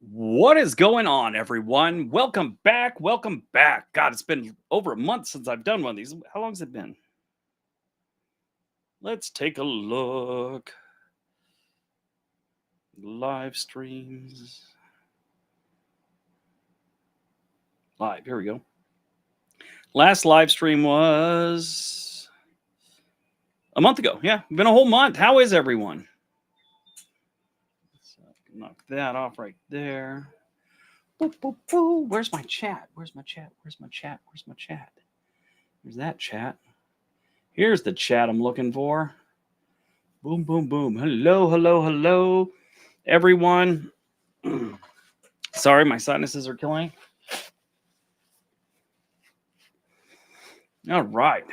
What is going on, everyone? Welcome back. Welcome back. God, it's been over a month since I've done one of these. How long has it been? Let's take a look. Live streams. Live. Here we go. Last live stream was a month ago. Yeah, been a whole month. How is everyone? Let's knock that off right there. Boop, boop, boop. Where's my chat? Where's my chat? Where's my chat? Where's my chat? There's that chat. Here's the chat I'm looking for. Boom, boom, boom. Hello, hello, hello, everyone. Sorry, my sinuses are killing. All right.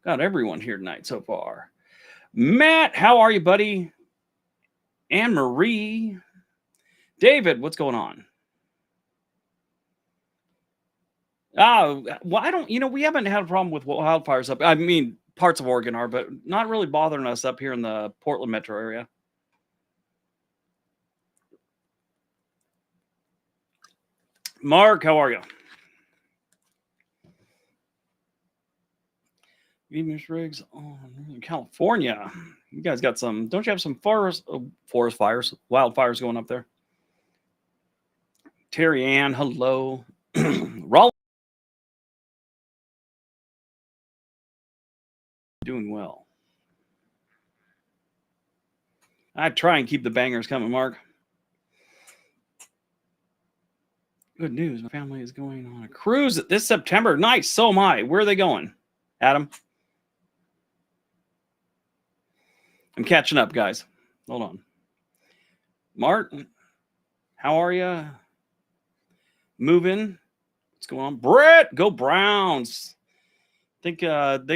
Got everyone here tonight so far. Matt, how are you, buddy? Anne Marie. David, what's going on? Well, I don't, we haven't had a problem with wildfires up. I mean, parts of Oregon are, but not really bothering us up here in the Portland metro area. Mark, how are you? Miss Briggs, California. You guys got some, don't you have some forest fires, wildfires going up there? Terry Ann, hello. Raleigh, doing well. I try and keep the bangers coming, Mark. Good news. My family is going on a cruise this September. Nice. So am I. Where are they going? Adam? I'm catching up, guys. Hold on. Martin, how are you? Moving. What's going on? Brett, go Browns. Think they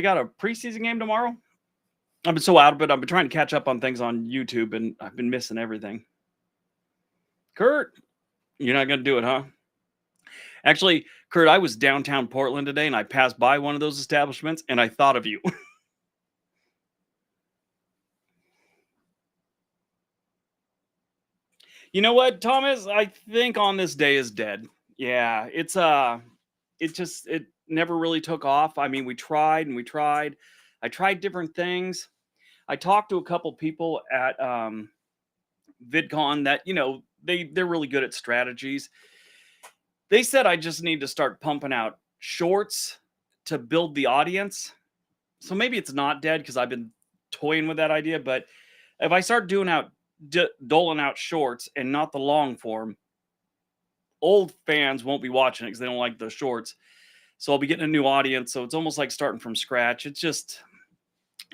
got a preseason game tomorrow. I've been so out of it. I've been trying to catch up on things on YouTube, and I've been missing everything. Kurt, you're not going to do it, huh? Actually, Kurt, I was downtown Portland today, and I passed by one of those establishments, and I thought of you. You know what, Thomas? I think On This Day is dead. Yeah, it never really took off. I mean, we tried and we tried. I tried different things. I talked to a couple people at VidCon that, they're really good at strategies. They said I just need to start pumping out shorts to build the audience. So maybe it's not dead because I've been toying with that idea, but if I start doling out shorts and not the long form, old fans won't be watching it because they don't like the shorts. So I'll be getting a new audience. So it's almost like starting from scratch. It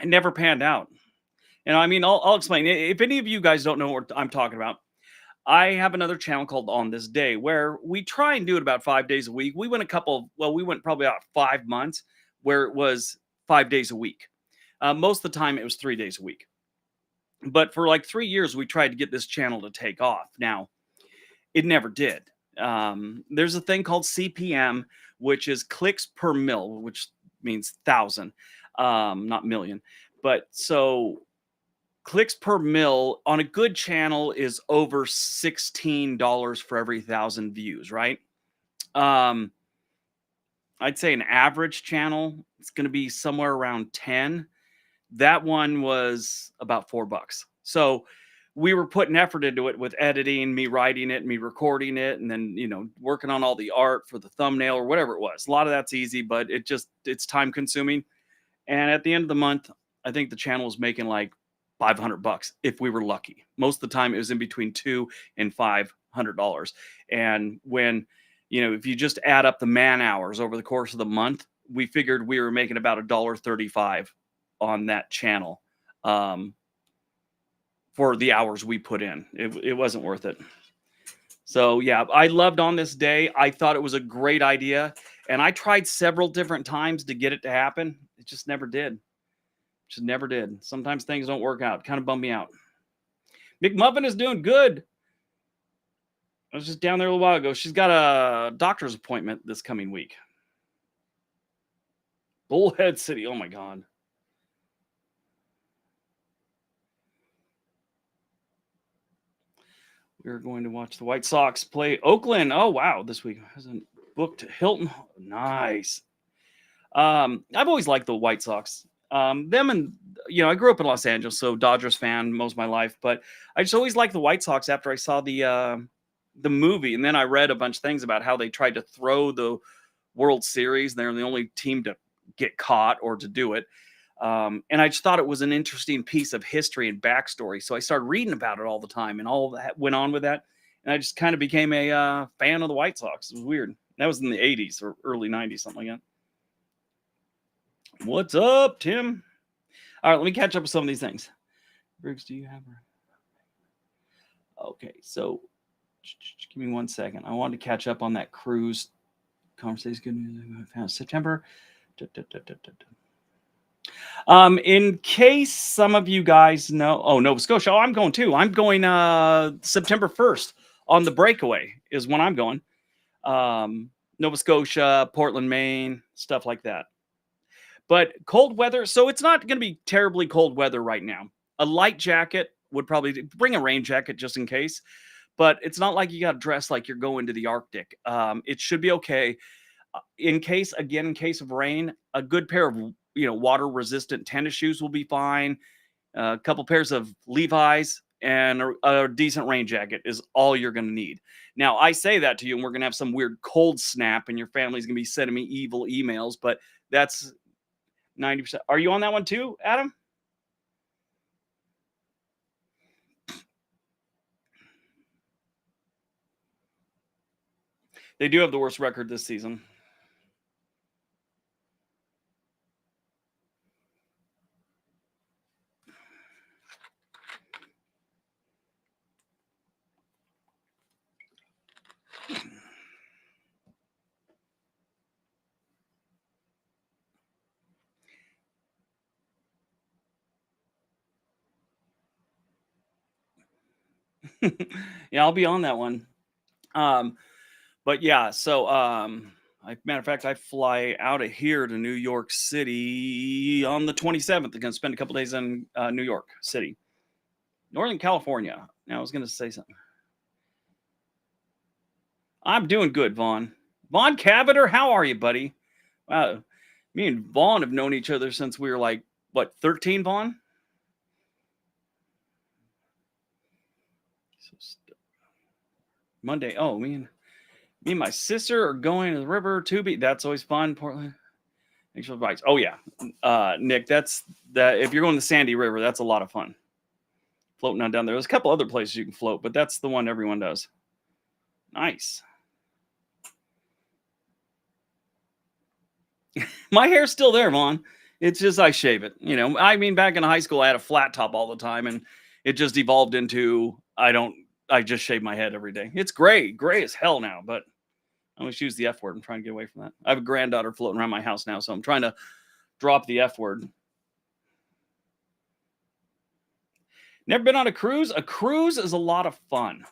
never panned out. And I mean, I'll explain. If any of you guys don't know what I'm talking about, I have another channel called On This Day where we try and do it about 5 days a week. We went we went probably about 5 months where it was 5 days a week. Most of the time it was 3 days a week. But for like 3 years, we tried to get this channel to take off. Now, it never did. There's a thing called CPM, which is clicks per mil, which means thousand, not million. But so clicks per mil on a good channel is over $16 for every 1,000 views, right? I'd say an average channel it's going to be somewhere around 10. That one was about $4. So we were putting effort into it with editing, me writing it, me recording it, and then, working on all the art for the thumbnail or whatever it was. A lot of that's easy, but it's time consuming. And at the end of the month, I think the channel was making like $500 if we were lucky. Most of the time it was in between $200 and $500. And when, if you just add up the man hours over the course of the month, we figured we were making about $1.35 on that channel. For the hours we put in. It wasn't worth it. So yeah, I loved On This Day. I thought it was a great idea. And I tried several different times to get it to happen. It just never did. Just never did. Sometimes things don't work out. Kind of bum me out. McMuffin is doing good. I was just down there a little while ago. She's got a doctor's appointment this coming week. Bullhead City. Oh my God. We're going to watch the White Sox play Oakland. Oh wow, this week hasn't booked Hilton. Nice. I've always liked the White Sox. Them and I grew up in Los Angeles, so Dodgers fan most of my life. But I just always liked the White Sox after I saw the movie, and then I read a bunch of things about how they tried to throw the World Series. They're the only team to get caught or to do it. And I just thought it was an interesting piece of history and backstory. So I started reading about it all the time, and all that went on with that. And I just kind of became a fan of the White Sox. It was weird. That was in the 80s or early 90s, something like that. What's up, Tim? All right, let me catch up with some of these things. Briggs, do you have her? Okay, so give me 1 second. I wanted to catch up on that cruise conversation. Good news. September. In case some of you guys know, Nova Scotia. Oh, I'm going too. I'm going September 1st on the breakaway is when I'm going. Nova Scotia, Portland, Maine, stuff like that. But cold weather, so it's not going to be terribly cold weather right now. A light jacket would probably bring a rain jacket just in case, but it's not like you got to dress like you're going to the Arctic. It should be okay. In case of rain, a good pair of water resistant tennis shoes will be fine. A couple pairs of Levi's and a decent rain jacket is all you're going to need. Now, I say that to you, and we're going to have some weird cold snap, and your family's going to be sending me evil emails, but that's 90%. Are you on that one too, Adam? They do have the worst record this season. Yeah, I'll be on that one. But yeah, so matter of fact, I fly out of here to New York City on the 27th. I'm gonna spend a couple days in New York City, Northern California. Now I was gonna say something. I'm doing good, Vaughn. Vaughn Caviter, how are you, buddy? Wow, me and Vaughn have known each other since we were like, what, 13, Vaughn? Monday. Oh, me and my sister are going to the river to be. That's always fun. Portland. Thanks for the advice. Oh yeah, Nick. That's that. If you're going to the Sandy River, that's a lot of fun. Floating on down there. There's a couple other places you can float, but that's the one everyone does. Nice. My hair's still there, Vaughn. It's just I shave it. I mean, back in high school, I had a flat top all the time, and it just evolved into I just shave my head every day. It's gray as hell now, but I always use the F word. I'm trying to get away from that. I have a granddaughter floating around my house now, so I'm trying to drop the F word. Never been on a cruise? A cruise is a lot of fun.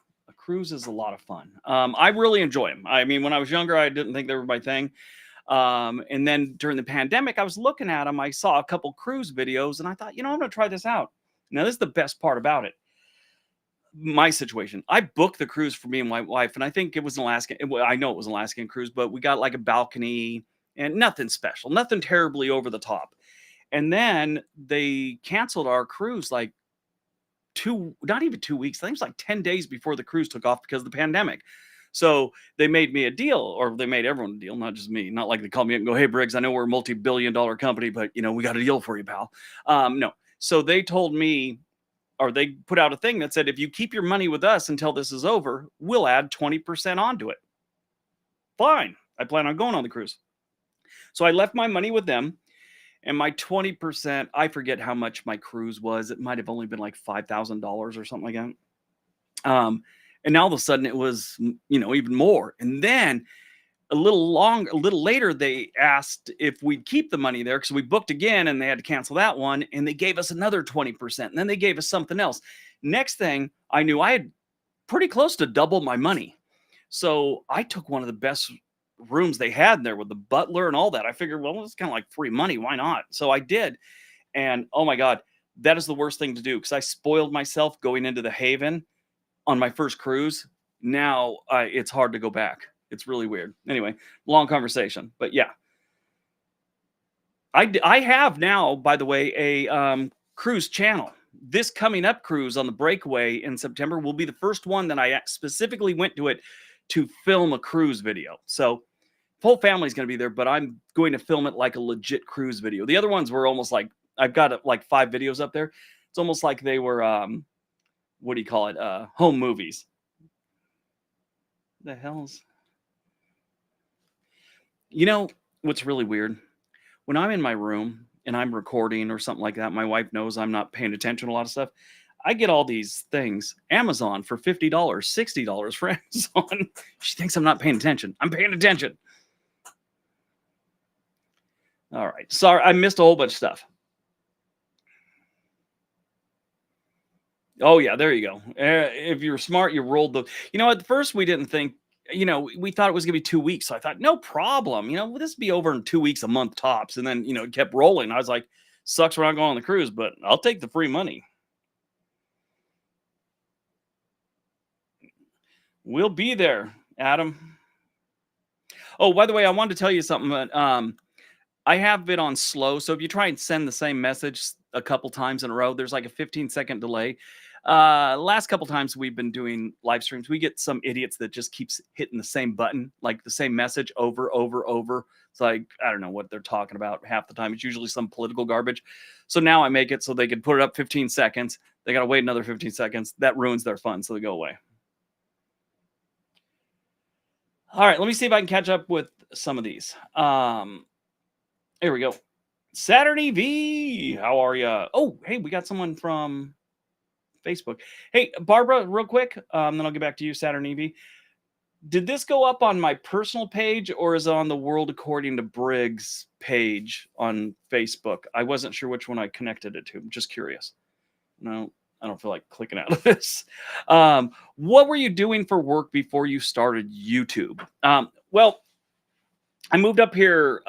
I really enjoy them. I mean, when I was younger, I didn't think they were my thing. And then during the pandemic, I was looking at them. I saw a couple cruise videos, and I thought, I'm going to try this out. Now, this is the best part about it. My situation. I booked the cruise for me and my wife, and I think it was an Alaskan. I know it was an Alaskan cruise, but we got like a balcony and nothing special, nothing terribly over the top. And then they canceled our cruise like not even 2 weeks. I think it was like 10 days before the cruise took off because of the pandemic. So they made me a deal, or they made everyone a deal, not just me. Not like they call me up and go, "Hey, Briggs, I know we're a multi-billion-dollar company, but we got a deal for you, pal." No. So they told me, or they put out a thing that said, if you keep your money with us until this is over, we'll add 20% onto it. Fine. I plan on going on the cruise. So I left my money with them. And my 20%, I forget how much my cruise was. It might have only been like $5,000 or something like that. And now all of a sudden it was, even more. And then a little later, they asked if we'd keep the money there because we booked again and they had to cancel that one. And they gave us another 20%. And then they gave us something else. Next thing I knew, I had pretty close to double my money. So I took one of the best rooms they had there with the butler and all that. I figured, well, it's kind of like free money. Why not? So I did. And oh my God, that is the worst thing to do because I spoiled myself going into the Haven on my first cruise. Now it's hard to go back. It's really weird. Anyway, long conversation, but yeah, I have now, by the way, a cruise channel. This coming up cruise on the breakaway in September will be the first one that I specifically went to it to film a cruise video. So whole family's going to be there, but I'm going to film it like a legit cruise video. The other ones were almost like I've got like 5 videos up there. It's almost like they were what do you call it? Home movies. The hell's you know what's really weird? When I'm in my room and I'm recording or something like that, my wife knows I'm not paying attention to a lot of stuff. I get all these things, Amazon for $50, $60 for Amazon. She thinks I'm not paying attention. I'm paying attention. All right. Sorry, I missed a whole bunch of stuff. Oh yeah, there you go. If you're smart, you rolled the. At first we didn't think. We thought it was gonna be 2 weeks. So I thought, no problem. This will be over in 2 weeks, a month tops. And then it kept rolling. I was like, sucks we're not going on the cruise, but I'll take the free money. We'll be there, Adam. Oh, by the way, I wanted to tell you something. But, I have it on slow. So if you try and send the same message a couple times in a row, there's like a 15-second delay. Last couple times we've been doing live streams, we get some idiots that just keeps hitting the same button, like the same message over. It's like, I don't know what they're talking about half the time. It's usually some political garbage. So now I make it so they can put it up 15 seconds. They got to wait another 15 seconds. That ruins their fun. So they go away. All right. Let me see if I can catch up with some of these. Here we go. Saturday V, how are you? Oh, hey, we got someone from Facebook. Hey, Barbara, real quick, then I'll get back to you, Saturday V. Did this go up on my personal page or is it on the World According to Briggs page on Facebook? I wasn't sure which one I connected it to. I'm just curious. No, I don't feel like clicking out of this. What were you doing for work before you started YouTube? Well, I moved up here.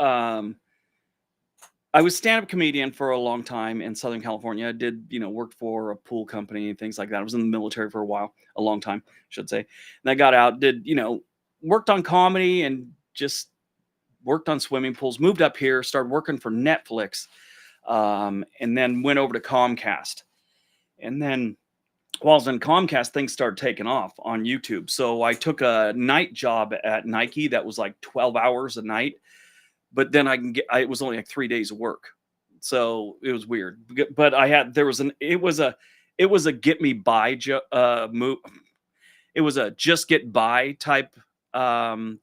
I was stand-up comedian for a long time in Southern California. I did, worked for a pool company and things like that. I was in the military for a long time, I should say. And I got out, did, worked on comedy and just worked on swimming pools, moved up here, started working for Netflix, and then went over to Comcast. And then while I was in Comcast, things started taking off on YouTube. So I took a night job at Nike that was like 12 hours a night. But then it was only like 3 days of work. So it was weird. But it was a get me by move. It was a just get by type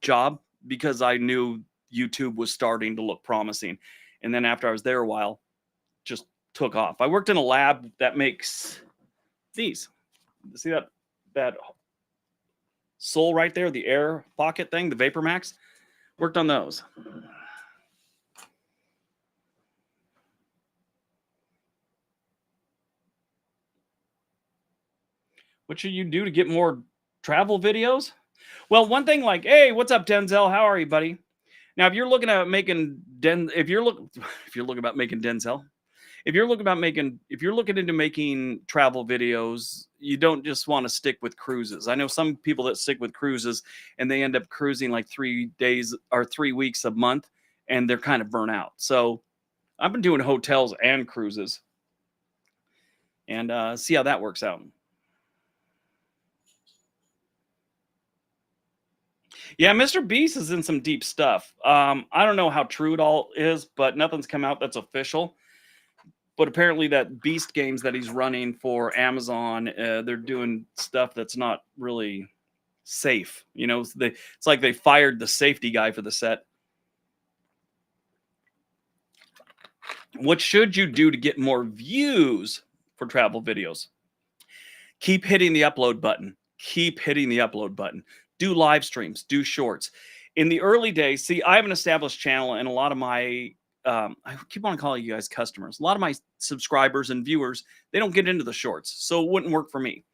job because I knew YouTube was starting to look promising. And then after I was there a while, just took off. I worked in a lab that makes these. See that sole right there, the air pocket thing, the Vapor Max? Worked on those. What should you do to get more travel videos? Well, one thing like, hey, what's up, Denzel? How are you, buddy? Now, if you're looking at making if you're looking about making Denzel, if you're looking into making travel videos, you don't just want to stick with cruises. I know some people that stick with cruises and they end up cruising like 3 days or 3 weeks a month, and they're kind of burnt out. So I've been doing hotels and cruises, and see how that works out. Yeah, Mr. Beast is in some deep stuff. I don't know how true it all is, but nothing's come out that's official. But apparently, that Beast games that he's running for Amazon, they're doing stuff that's not really safe. It's like they fired the safety guy for the set. What should you do to get more views for travel videos? Keep hitting the upload button. Keep hitting the upload button. Do live streams, do shorts. In the early days, see, I have an established channel, and a lot of my, I keep on calling you guys customers. A lot of my subscribers and viewers, they don't get into the shorts, so it wouldn't work for me.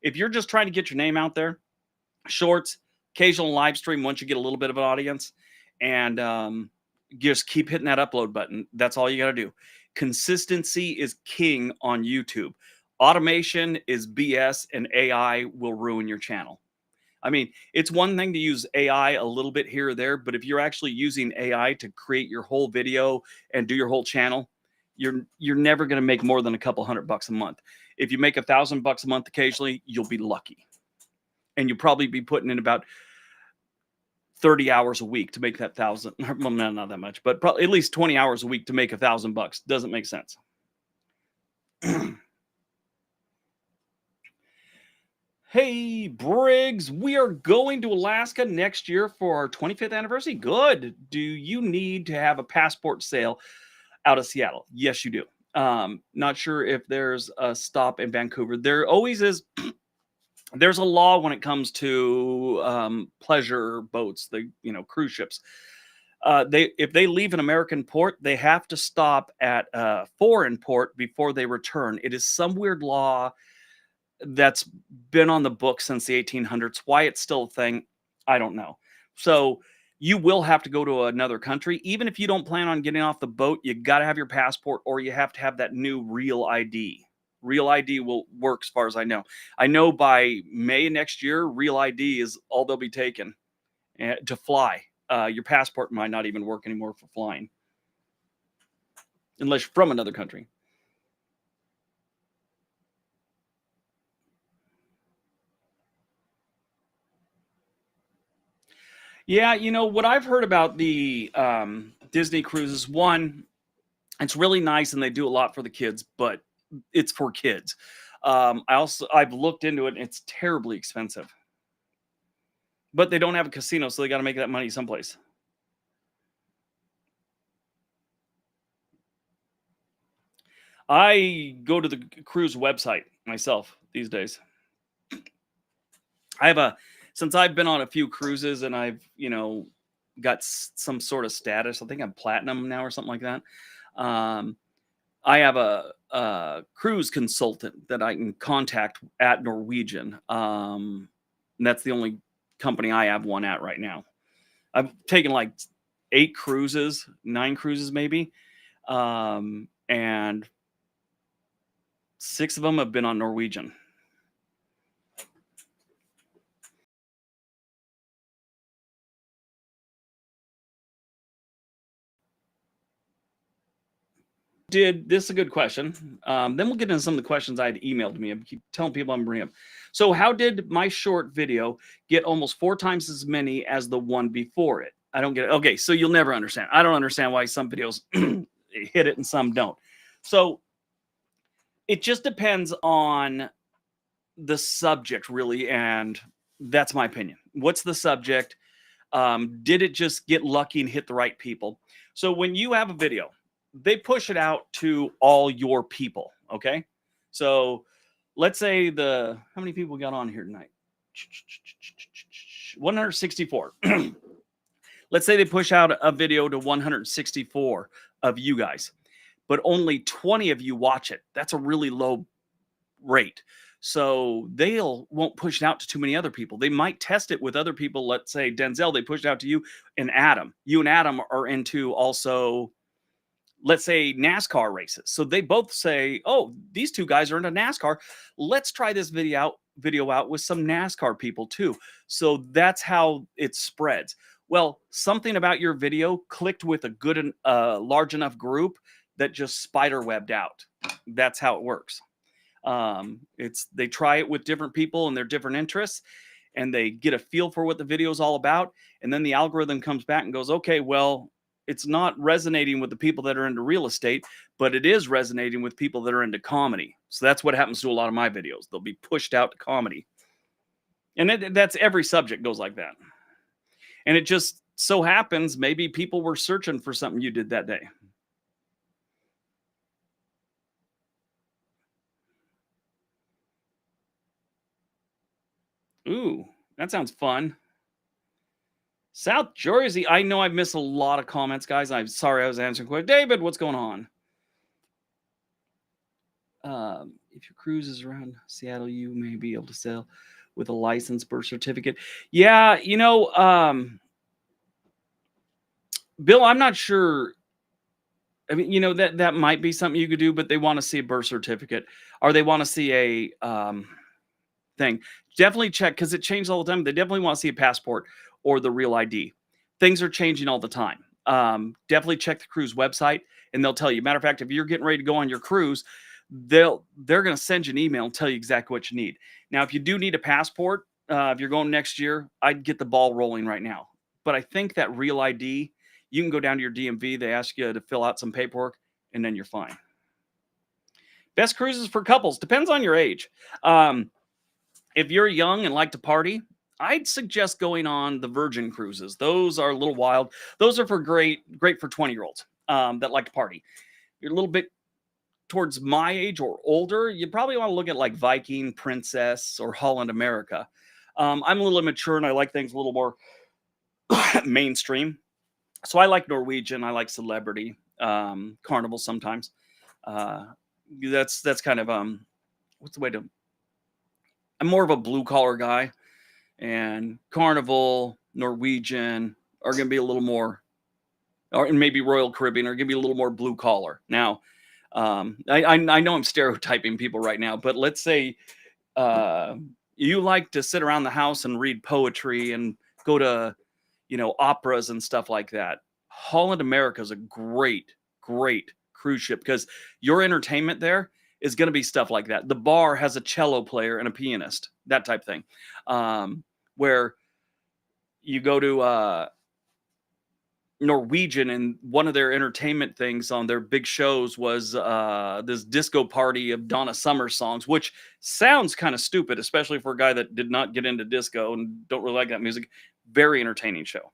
If you're just trying to get your name out there, shorts, occasional live stream once you get a little bit of an audience, and just keep hitting that upload button. That's all you got to do. Consistency is king on YouTube. Automation is BS and AI will ruin your channel. I mean, it's one thing to use AI a little bit here or there, but if you're actually using AI to create your whole video and do your whole channel, you're never going to make more than a couple $100 a month. If you make $1,000 a month occasionally, you'll be lucky, and you'll probably be putting in about 30 hours a week to make that thousand. Well, no, not that much, but probably at least 20 hours a week to make $1,000. Doesn't make sense. Hey, Briggs, we are going to Alaska next year for our 25th anniversary. Good. Do you need to have a passport sale out of Seattle? Yes, you do. Not sure if there's a stop in Vancouver. There always is. There's a law when it comes to pleasure boats, the cruise ships. If they leave an American port, they have to stop at a foreign port before they return. It is some weird law that's been on the book since the 1800s. Why it's still a thing, I don't know. So you will have to go to another country. Even if you don't plan on getting off the boat, you got to have your passport, or you have to have that new Real ID. Real ID will work as far as I know. I know by May next year, Real ID is all they'll be taking to fly. Your passport might not even work anymore for flying, unless you're from another country. Yeah, what I've heard about the Disney cruises, one, it's really nice and they do a lot for the kids, but it's for kids. I've looked into it and it's terribly expensive. But they don't have a casino, so they got to make that money someplace. I go to the cruise website myself these days. I have since I've been on a few cruises and I've, got some sort of status. I think I'm platinum now or something like that. Um, I have a cruise consultant that I can contact at Norwegian. And that's the only company I have one at right now. I've taken like 8 cruises, 9 cruises maybe, and 6 of them have been on Norwegian. This is a good question. Then we'll get into some of the questions I had emailed me. I keep telling people I'm bringing up. So, how did my short video get almost 4 times as many as the one before it? I don't get it. Okay, so you'll never understand. I don't understand why some videos hit it and some don't. So, it just depends on the subject, really, and that's my opinion. What's the subject? Did it just get lucky and hit the right people? So, when you have a video, they push it out to all your people. Okay. So let's say how many people got on here tonight? 164. Let's say they push out a video to 164 of you guys, but only 20 of you watch it. That's a really low rate. So won't push it out to too many other people. They might test it with other people. Let's say Denzel, they pushed it out to you and Adam. You and Adam are into also, let's say, NASCAR races. So they both say, "Oh, these 2 guys are into NASCAR. Let's try this video out with some NASCAR people too." So that's how it spreads. Well, something about your video clicked with a good large enough group that just spider webbed out. That's how it works. They try it with different people and their different interests, and they get a feel for what the video is all about, and then the algorithm comes back and goes, "Okay, well, it's not resonating with the people that are into real estate, but it is resonating with people that are into comedy." So that's what happens to a lot of my videos. They'll be pushed out to comedy. And that's every subject goes like that. And it just so happens maybe people were searching for something you did that day. Ooh, that sounds fun. South Jersey. I know I missed a lot of comments, guys. I'm sorry I was answering quick. David, what's going on? If your cruise is around Seattle, you may be able to sail with a license, birth certificate. Yeah, Bill, I'm not sure I mean, that might be something you could do, but they want to see a birth certificate or they want to see a thing. Definitely check because it changes all the time. They definitely want to see a passport or the real ID. Things are changing all the time. Definitely check the cruise website and they'll tell you. Matter of fact, if you're getting ready to go on your cruise, they're going to send you an email and tell you exactly what you need. Now, if you do need a passport, if you're going next year, I'd get the ball rolling right now. But I think that real ID, you can go down to your DMV. They ask you to fill out some paperwork, and then you're fine. Best cruises for couples depends on your age. Um, if you're young and like to party, I'd suggest going on the Virgin cruises. Those are a little wild. Those are for great for 20-year-olds that like to party. You're a little bit towards my age or older, you probably want to look at like Viking, Princess, or Holland America. I'm a little immature and I like things a little more mainstream. So I like Norwegian. I like Celebrity, Carnival sometimes. Uh, that's kind of what's the way to? I'm more of a blue collar guy, and Carnival, Norwegian are going to be a little more, or and maybe Royal Caribbean are going to be a little more blue collar. Now, I know I'm stereotyping people right now, but let's say uh, you like to sit around the house and read poetry and go to operas and stuff like that. Holland America is a great cruise ship because your entertainment there is going to be stuff like that. The bar has a cello player and a pianist, that type thing. Where you go to Norwegian, and one of their entertainment things on their big shows was this disco party of Donna Summer songs, which sounds kind of stupid, especially for a guy that did not get into disco and don't really like that music. Very entertaining show.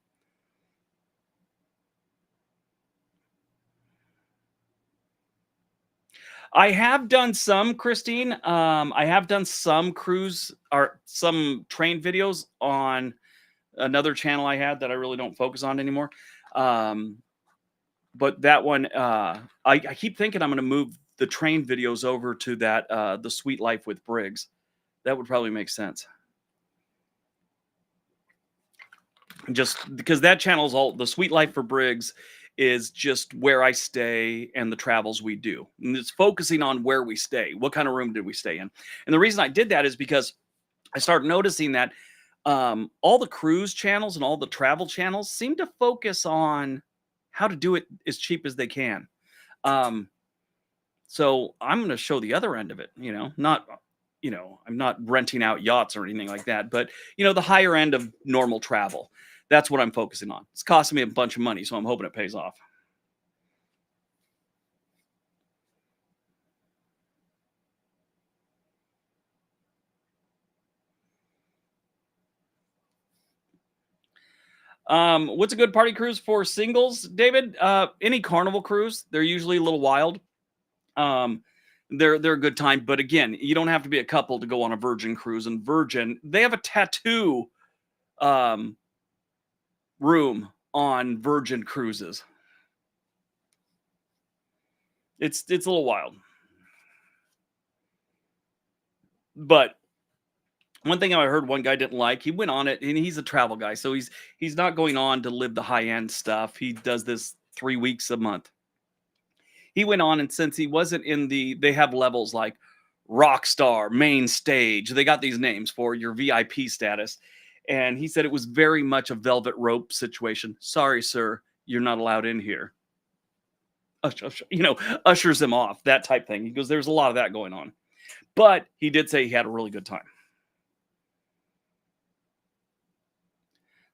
I have done some, Christine. I have done some cruise or some train videos on another channel I had that I really don't focus on anymore. Um, but that one, I keep thinking I'm going to move the train videos over to that the Sweet Life with Briggs. That would probably make sense. Just because that channel is all the Sweet Life for Briggs is just where I stay and the travels we do. And it's focusing on where we stay. What kind of room did we stay in? And the reason I did that is because I started noticing that all the cruise channels and all the travel channels seem to focus on how to do it as cheap as they can. Um, so I'm going to show the other end of it, not, I'm not renting out yachts or anything like that, but, the higher end of normal travel. That's what I'm focusing on. It's costing me a bunch of money, so I'm hoping it pays off. What's a good party cruise for singles, David? Any Carnival cruise. They're usually a little wild. Um, they're a good time, but again, you don't have to be a couple to go on a Virgin cruise. And Virgin, they have a tattoo um, room on Virgin cruises. It's a little wild, but one thing I heard one guy didn't like, he went on it, and he's a travel guy, so he's not going on to live the high end stuff. He does this 3 weeks a month. He went on, and since he wasn't in they have levels like rock star, main stage. They got these names for your VIP status. And he said it was very much a velvet rope situation. Sorry, sir, you're not allowed in here. Ushers him off, that type thing. He goes, there's a lot of that going on. But he did say he had a really good time.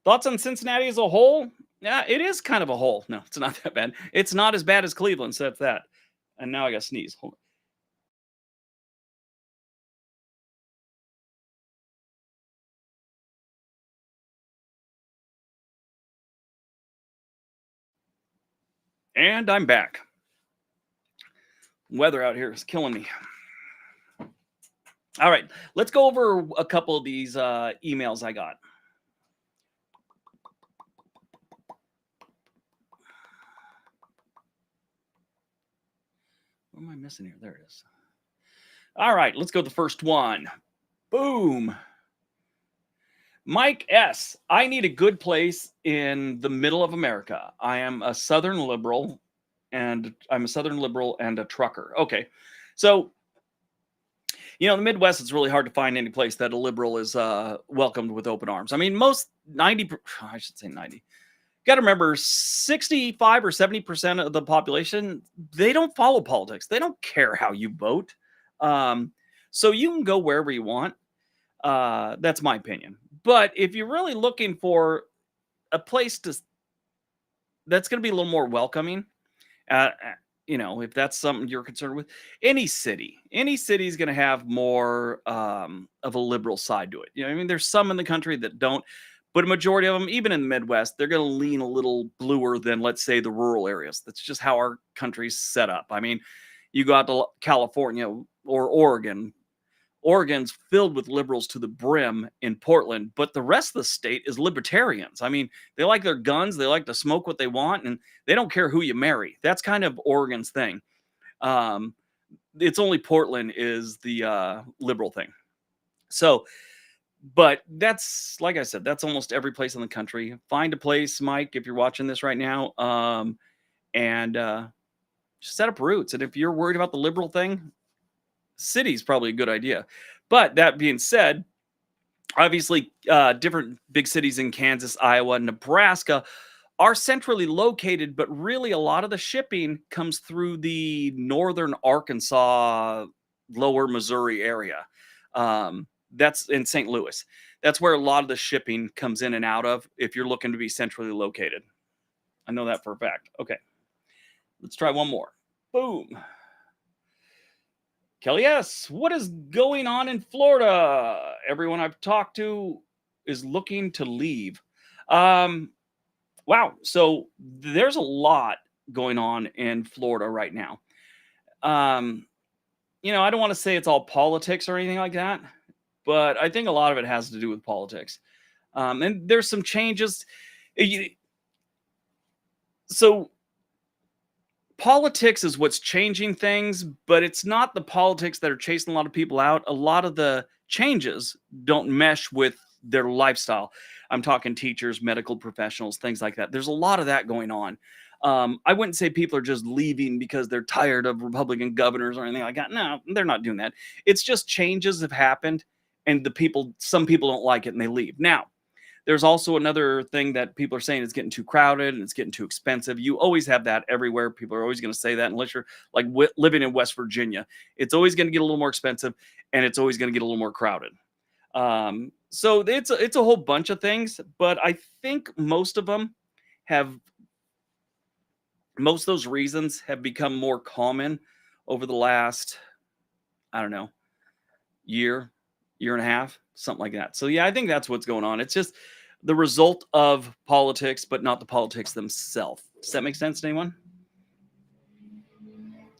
Thoughts on Cincinnati as a whole? Yeah, it is kind of a hole. No, it's not that bad. It's not as bad as Cleveland, so that's that. And now I got to sneeze. Hold on. And I'm back. Weather out here is killing me. All right, let's go over a couple of these emails I got. What am I missing here? There it is. All right, let's go to the first one. Boom. Mike S. I need a good place in the middle of America. I am a Southern liberal and I'm a Southern liberal and a trucker. Okay. So, in the Midwest, it's really hard to find any place that a liberal is welcomed with open arms. I mean, most 90, I should say 90. Got to remember 65 or 70% of the population, they don't follow politics. They don't care how you vote. Um, so you can go wherever you want. That's my opinion. But if you're really looking for a place that's going to be a little more welcoming, if that's something you're concerned with, any city is going to have more of a liberal side to it. I mean, there's some in the country that don't, but a majority of them, even in the Midwest, they're going to lean a little bluer than, let's say, the rural areas. That's just how our country's set up. I mean, you go out to California or Oregon. Oregon's filled with liberals to the brim in Portland, but the rest of the state is libertarians. I mean, they like their guns, they like to smoke what they want, and they don't care who you marry. That's kind of Oregon's thing. Um, it's only Portland is the liberal thing. So, but that's like I said, that's almost every place in the country. Find a place, Mike, if you're watching this right now, and just set up roots. And if you're worried about the liberal thing, city's probably a good idea. But that being said, obviously, different big cities in Kansas, Iowa, Nebraska are centrally located, but really a lot of the shipping comes through the northern Arkansas, lower Missouri area. That's in St. Louis. That's where a lot of the shipping comes in and out of if you're looking to be centrally located. I know that for a fact. Okay, let's try one more. Boom. Kelly S., what is going on in Florida? Everyone I've talked to is looking to leave. Um, wow. So there's a lot going on in Florida right now. Um, I don't want to say it's all politics or anything like that, but I think a lot of it has to do with politics. And there's some changes. So politics is what's changing things, but it's not the politics that are chasing a lot of people out. A lot of the changes don't mesh with their lifestyle. I'm talking teachers, medical professionals, things like that. There's a lot of that going on. I wouldn't say people are just leaving because they're tired of Republican governors or anything like that. No, they're not doing that. It's just changes have happened, and some people don't like it and they leave. Now, there's also another thing that people are saying, it's getting too crowded and it's getting too expensive. You always have that everywhere. People are always going to say that unless you're like living in West Virginia. It's always going to get a little more expensive and it's always going to get a little more crowded. So it's a whole bunch of things, but I think have most of those reasons have become more common over the last, I don't know, year and a half, something like that. So yeah, I think that's what's going on. It's just the result of politics, but not the politics themselves. Does that make sense to anyone?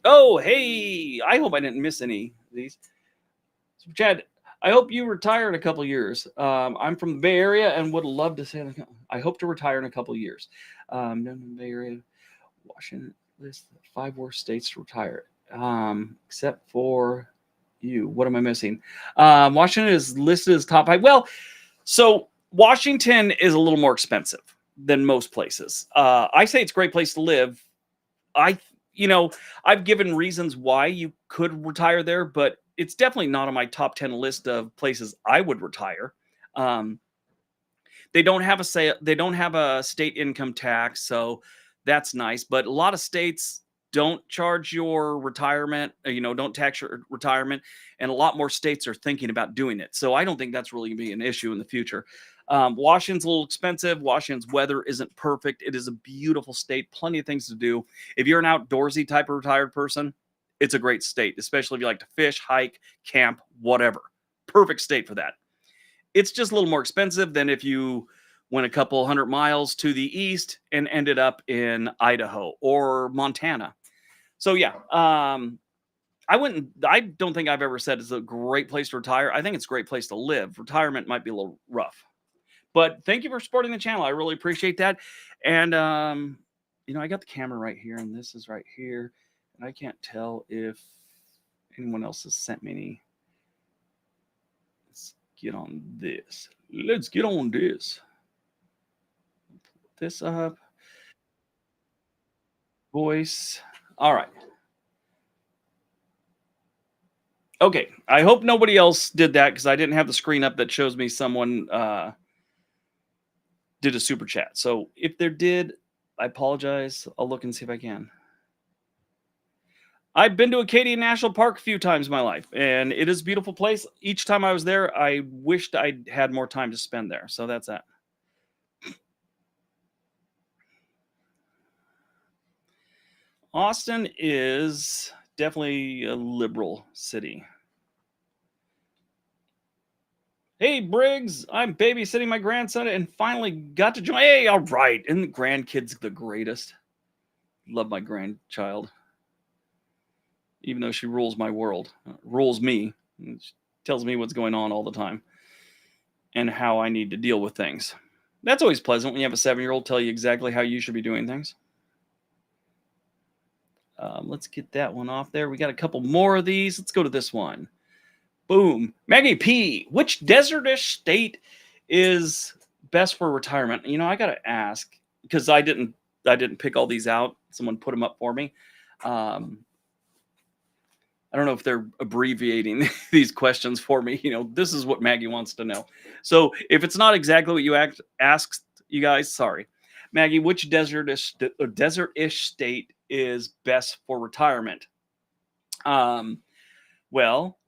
Oh, hey, I hope I didn't miss any of these. So Chad, I hope you retire in a couple years. I'm from the Bay Area and would love to say I hope to retire in a couple years. Bay Area, Washington list 5 worst states to retire. Except for you. What am I missing? Washington is listed as top 5. Well, so Washington is a little more expensive than most places. I say it's a great place to live. I, you know, I've given reasons why you could retire there, but it's definitely not on my top 10 list of places I would retire. Um, they don't have a say. They don't have a state income tax, so that's nice. But a lot of states don't charge your retirement. Don't tax your retirement, and a lot more states are thinking about doing it. So I don't think that's really going to be an issue in the future. Washington's a little expensive. Washington's weather isn't perfect. It is a beautiful state, plenty of things to do. If you're an outdoorsy type of retired person, it's a great state, especially if you like to fish, hike, camp, whatever. Perfect state for that. It's just a little more expensive than if you went a couple hundred miles to the east and ended up in Idaho or Montana. So yeah, I don't think I've ever said it's a great place to retire. I think it's a great place to live. Retirement might be a little rough. But thank you for supporting the channel. I really appreciate that. And I got the camera right here and this is right here. And I can't tell if anyone else has sent me any. Let's get on this. Let's get on this. This up. Voice. All right. Okay. I hope nobody else did that because I didn't have the screen up that shows me someone did a super chat. So if there did, I apologize. I'll look and see if I can. I've been to Acadia National Park a few times in my life, and it is a beautiful place. Each time I was there, I wished I had more time to spend there. So that's that. Austin is definitely a liberal city. Hey, Briggs, I'm babysitting my grandson and finally got to join. Hey, all right. And the grandkid's the greatest. Love my grandchild. Even though she rules my world, rules me, she tells me what's going on all the time and how I need to deal with things. That's always pleasant when you have a 7-year-old tell you exactly how you should be doing things. Let's get that one off there. We got a couple more of these. Let's go to this one. Boom. Maggie P. Which desertish state is best for retirement? You know, I got to ask because I didn't pick all these out. Someone put them up for me. I don't know if they're abbreviating these questions for me. You know, this is what Maggie wants to know. So if it's not exactly what you asked, you guys, sorry. Maggie, which desert-ish state is best for retirement? Well,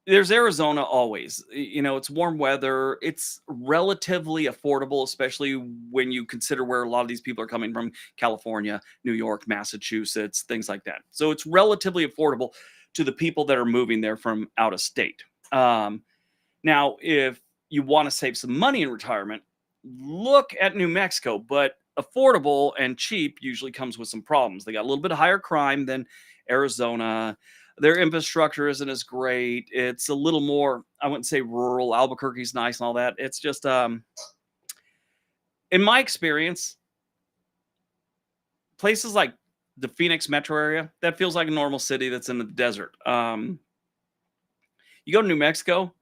there's Arizona always. You know, it's warm weather. It's relatively affordable, especially when you consider where a lot of these people are coming from: California, New York, Massachusetts, things like that. So it's relatively affordable to the people that are moving there from out of state. Now, if you want to save some money in retirement, look at New Mexico, but affordable and cheap usually comes with some problems. They got a little bit higher crime than Arizona. Their infrastructure isn't as great. It's a little more, I wouldn't say rural. Albuquerque's nice and all that. It's just, in my experience, places like the Phoenix metro area, that feels like a normal city that's in the desert. You go to New Mexico,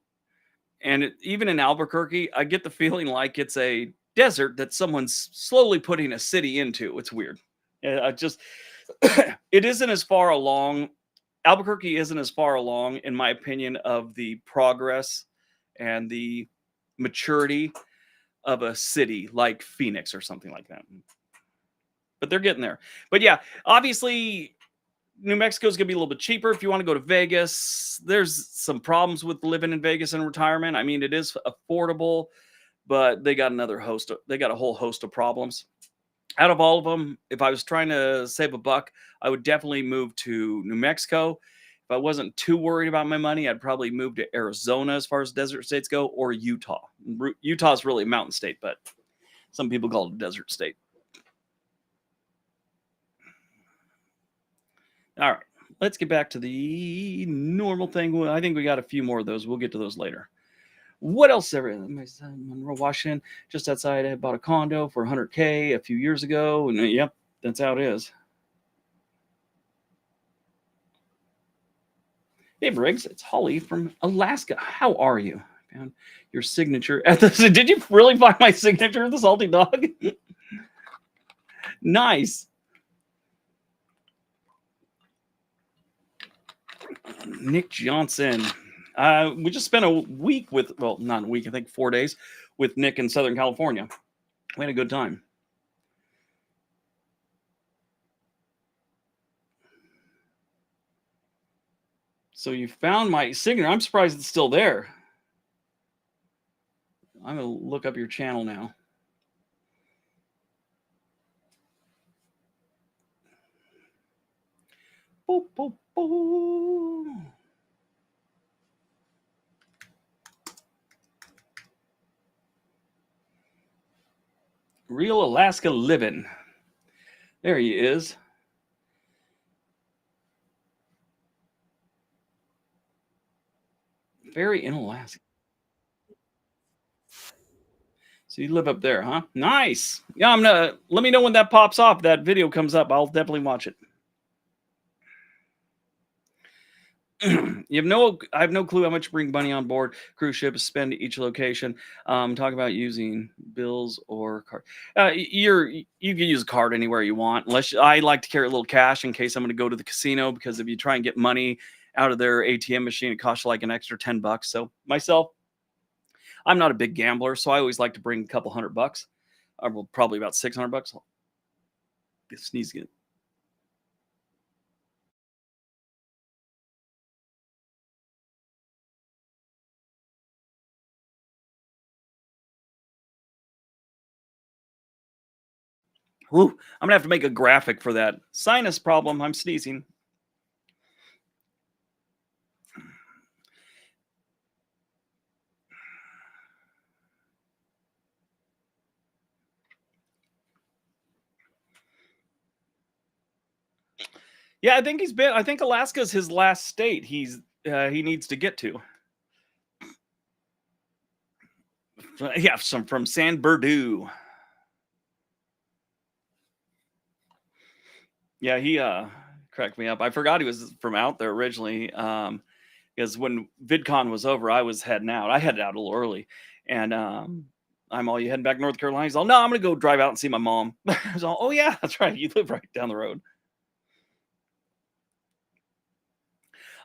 and even in Albuquerque, I get the feeling like it's a desert that someone's slowly putting a city into. It's weird. I just, it isn't as far along. Albuquerque isn't as far along, in my opinion, of the progress and the maturity of a city like Phoenix or something like that. But they're getting there. But yeah, obviously, New Mexico is going to be a little bit cheaper if you want to go to Vegas. There's some problems with living in Vegas in retirement. I mean, it is affordable, but they got a whole host of problems. Out of all of them, if I was trying to save a buck, I would definitely move to New Mexico. If I wasn't too worried about my money, I'd probably move to Arizona as far as desert states go, or Utah. Utah is really a mountain state, but some people call it a desert state. All right, let's get back to the normal thing. I think we got a few more of those. We'll get to those later. What else? My son, Monroe, Washington, just outside. I bought a condo for $100K a few years ago, and yep, that's how it is. Hey, Briggs, it's Holly from Alaska. How are you? I found your signature at the. Did you really find my signature at the Salty Dog? Nice. Nick Johnson. We just spent a week not a week, I think 4 days with Nick in Southern California. We had a good time. So you found my signature. I'm surprised it's still there. I'm going to look up your channel now. Boop, boop, boop. Real Alaska Living. There he is. Very in Alaska. So you live up there, huh? Nice. Yeah, let me know when that pops off. That video comes up. I'll definitely watch it. I have no clue how much to bring money on board cruise ship is spend at each location. Talk about using bills or card. You can use a card anywhere you want. I like to carry a little cash in case I'm going to go to the casino, because if you try and get money out of their ATM machine, it costs you like an extra $10. So myself, I'm not a big gambler, so I always like to bring a couple $100. Well, probably about $600. Sneeze again. Whew, I'm gonna have to make a graphic for that sinus problem. I'm sneezing. Yeah, I think he's been. I think Alaska's his last state. He needs to get to. Yeah, some from San Berdoo. Yeah, he cracked me up. I forgot he was from out there originally. Because when VidCon was over, I was heading out. I headed out a little early, and I'm all, you heading back to North Carolina? He's all, no, I'm gonna go drive out and see my mom. I was all, oh yeah, that's right. You live right down the road.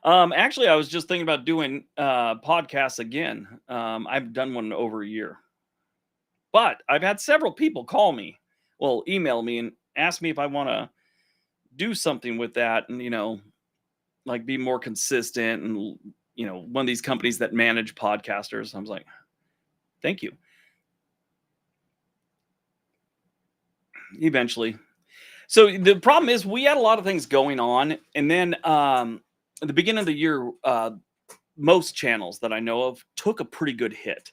Actually, I was just thinking about doing podcasts again. I've done one in over a year, but I've had several people call me, well, email me and ask me if I want to do something with that, and like be more consistent, and one of these companies that manage podcasters. I was like, thank you. Eventually. So the problem is we had a lot of things going on, and then at the beginning of the year, most channels that I know of took a pretty good hit.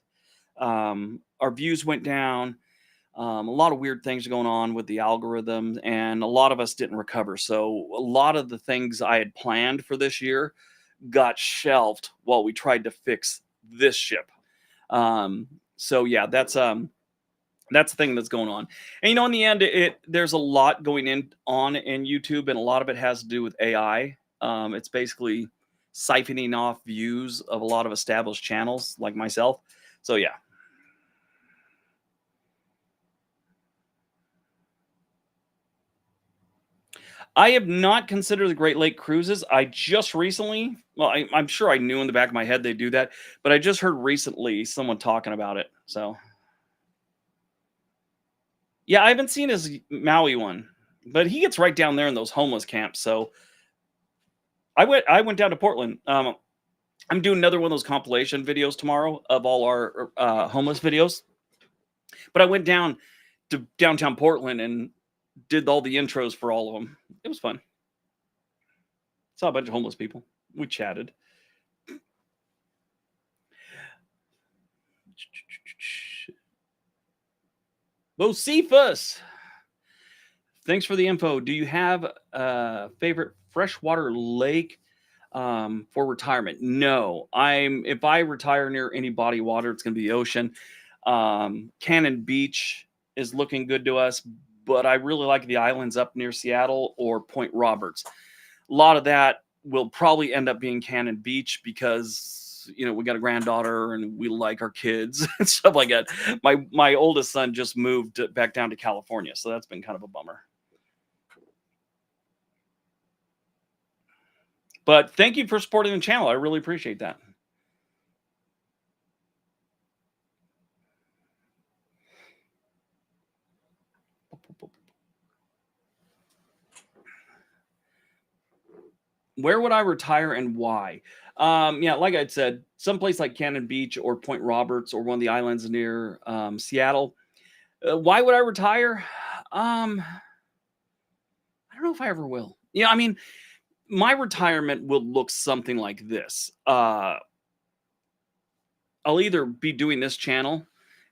Our views went down. A lot of weird things going on with the algorithm, and a lot of us didn't recover. So a lot of the things I had planned for this year got shelved while we tried to fix this ship. So yeah, that's the thing that's going on. And in the end, there's a lot going in YouTube, and a lot of it has to do with AI. It's basically siphoning off views of a lot of established channels like myself. So yeah, I have not considered the Great Lake cruises. I just recently, well, I'm sure I knew in the back of my head they do that, but I just heard recently someone talking about it. So yeah, I haven't seen his Maui one, but he gets right down there in those homeless camps. So I went down to Portland. I'm doing another one of those compilation videos tomorrow of all our homeless videos. But I went down to downtown Portland and did all the intros for all of them. It was fun. Saw a bunch of homeless people. We chatted. Bocephus, thanks for the info. Do you have a favorite freshwater lake for retirement? No. If I retire near any body of water, it's going to be the ocean. Cannon Beach is looking good to us, but I really like the islands up near Seattle or Point Roberts. A lot of that will probably end up being Cannon Beach because we got a granddaughter and we like our kids and stuff like that. My oldest son just moved back down to California, so that's been kind of a bummer. But thank you for supporting the channel. I really appreciate that. Where would I retire and why? Yeah, like I said, someplace like Cannon Beach or Point Roberts or one of the islands near Seattle. Why would I retire? I don't know if I ever will. Yeah, I mean, my retirement will look something like this. I'll either be doing this channel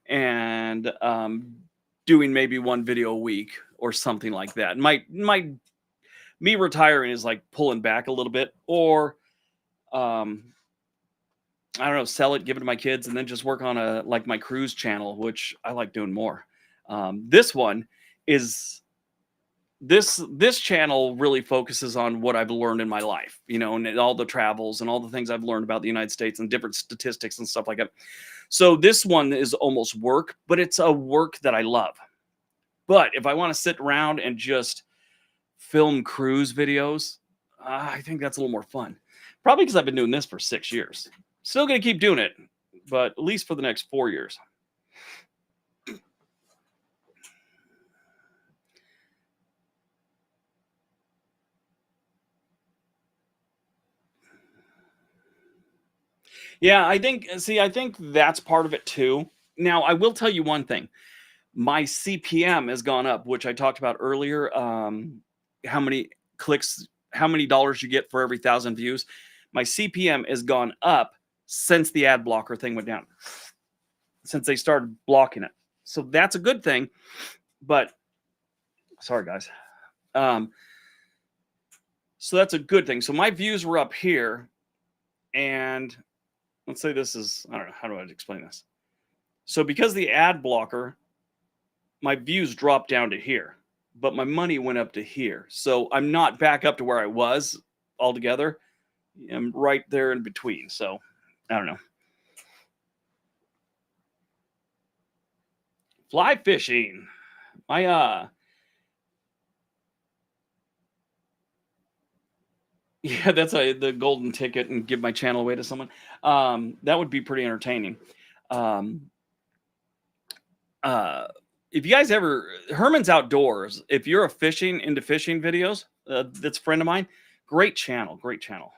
and doing maybe one video a week or something like that. My me retiring is like pulling back a little bit, or um, I don't know, sell it, give it to my kids, and then just work on my cruise channel, which I like doing more. This one is this channel really focuses on what I've learned in my life, and all the travels and all the things I've learned about the United States and different statistics and stuff like that. So this one is almost work, but it's a work that I love. But if I want to sit around and just film cruise videos, I think that's a little more fun. Probably because I've been doing this for 6 years. Still gonna keep doing it, but at least for the next 4 years. Yeah, I think that's part of it too. Now, I will tell you one thing. My CPM has gone up, which I talked about earlier. How many clicks, how many dollars you get for every 1,000 views. My CPM has gone up since the ad blocker thing went down, since they started blocking it. So that's a good thing. But sorry, guys. Um, so that's a good thing. So my views were up here, and let's say this is, I don't know, how do I explain this? So because the ad blocker, my views dropped down to here, but my money went up to here. So I'm not back up to where I was altogether. I'm right there in between. So I don't know. Fly fishing. My yeah, that's the golden ticket and give my channel away to someone. That would be pretty entertaining. Um uh if you guys ever Herman's Outdoors, if you're a fishing into fishing videos, that's a friend of mine. Great channel, great channel.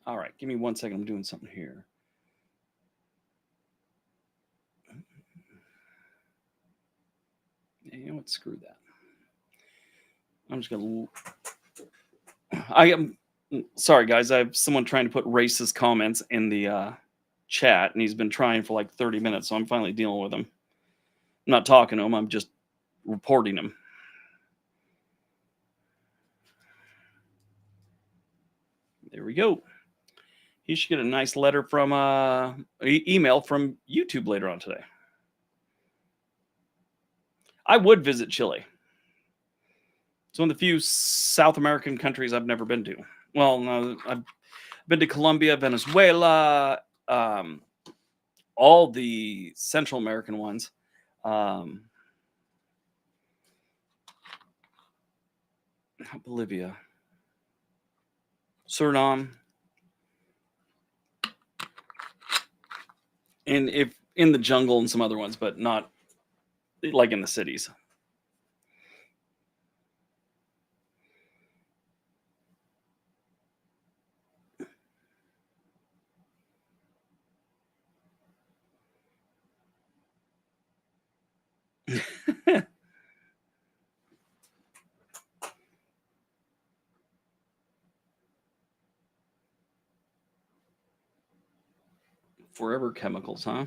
All right, give me 1 second. I'm doing something here. You know what? Screw that. I'm just gonna. I am sorry, guys. I have someone trying to put racist comments in the chat, and he's been trying for like 30 minutes. So I'm finally dealing with him. I'm not talking to him. I'm just reporting him. There we go. He should get a nice letter from email from YouTube later on today. I would visit Chile. It's one of the few South American countries I've never been to. Well, no, I've been to Colombia, Venezuela, all the Central American ones. Bolivia, Suriname, and if in the jungle and some other ones, but not like in the cities. Forever chemicals, huh?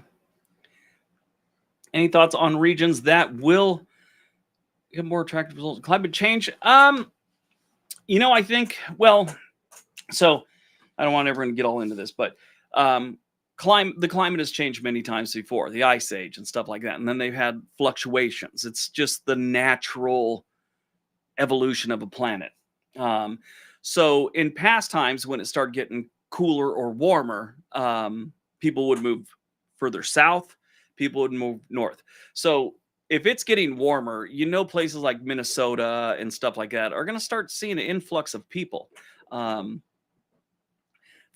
Any thoughts on regions that will get more attractive results? Climate change. I think, well, so I don't want everyone to get all into this, but um, the climate has changed many times before, the ice age and stuff like that, and then they've had fluctuations. It's just the natural evolution of a planet. Um, so in past times, when it started getting cooler or warmer, people would move further south. People would move north. So if it's getting warmer, places like Minnesota and stuff like that are going to start seeing an influx of people. Um,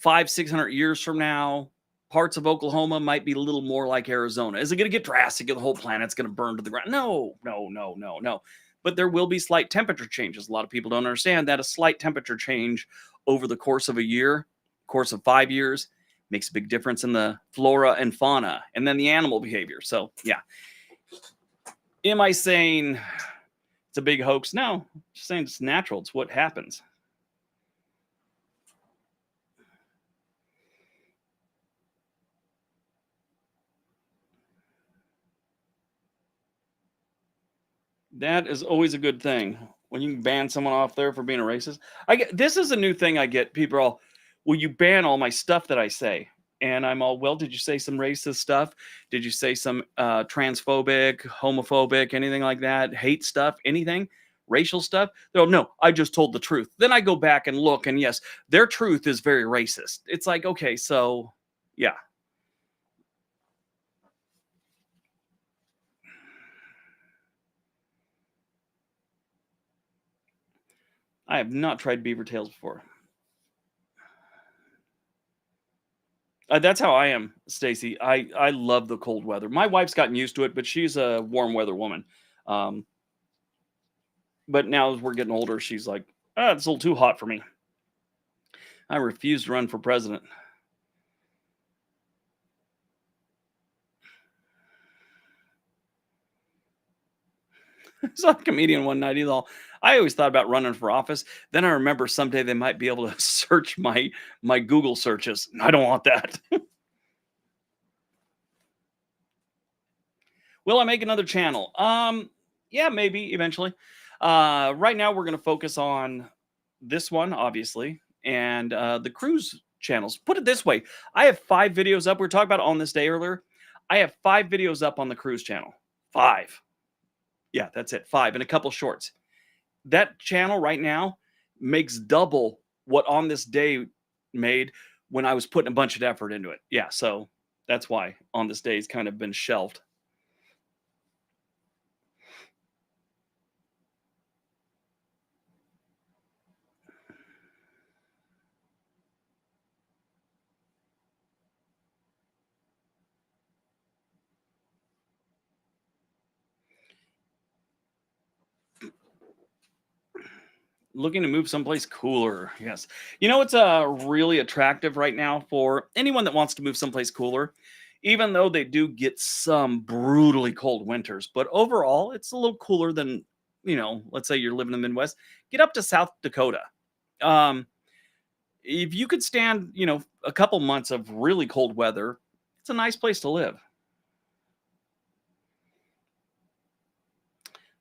500-600 years from now, parts of Oklahoma might be a little more like Arizona. Is it going to get drastic and the whole planet's going to burn to the ground? No, no, no, no, no. But there will be slight temperature changes. A lot of people don't understand that a slight temperature change over the course of a year, course of 5 years, makes a big difference in the flora and fauna and then the animal behavior. So, yeah. Am I saying it's a big hoax? No, I'm just saying it's natural. It's what happens. That is always a good thing. when you can ban someone off there for being a racist. I get this is a new thing I get. People are all, "Will you ban all my stuff that I say?" And I'm all, "Well, did you say some racist stuff? Did you say some transphobic, homophobic, anything like that? Hate stuff, anything? Racial stuff?" They're all, "No, I just told the truth." Then I go back and look, and yes, their truth is very racist. It's like, okay, so yeah. I have not tried beaver tails before. That's how I am, Stacy. I love the cold weather. My wife's gotten used to it, but she's a warm weather woman. Um, but now as we're getting older, she's like, "Ah, it's a little too hot for me." I refuse to run for president. Saw a comedian one night. He's all, "I always thought about running for office. Then I remember someday they might be able to search my Google searches. I don't want that." Will I make another channel? Yeah, maybe eventually. Right now we're gonna focus on this one, obviously, and the cruise channels. Put it this way: I have 5 videos up. We were talking about on this day earlier. I have 5 videos up on the cruise channel. 5. Yeah, that's it. 5 and a couple shorts. That channel right now makes double what on this day made when I was putting a bunch of effort into it. Yeah, so that's why on this day has kind of been shelved. Looking to move someplace cooler. Yes. You know what's really attractive right now for anyone that wants to move someplace cooler, even though they do get some brutally cold winters, but overall it's a little cooler than, let's say you're living in the Midwest. Get up to South Dakota. Um, if you could stand, a couple months of really cold weather, it's a nice place to live.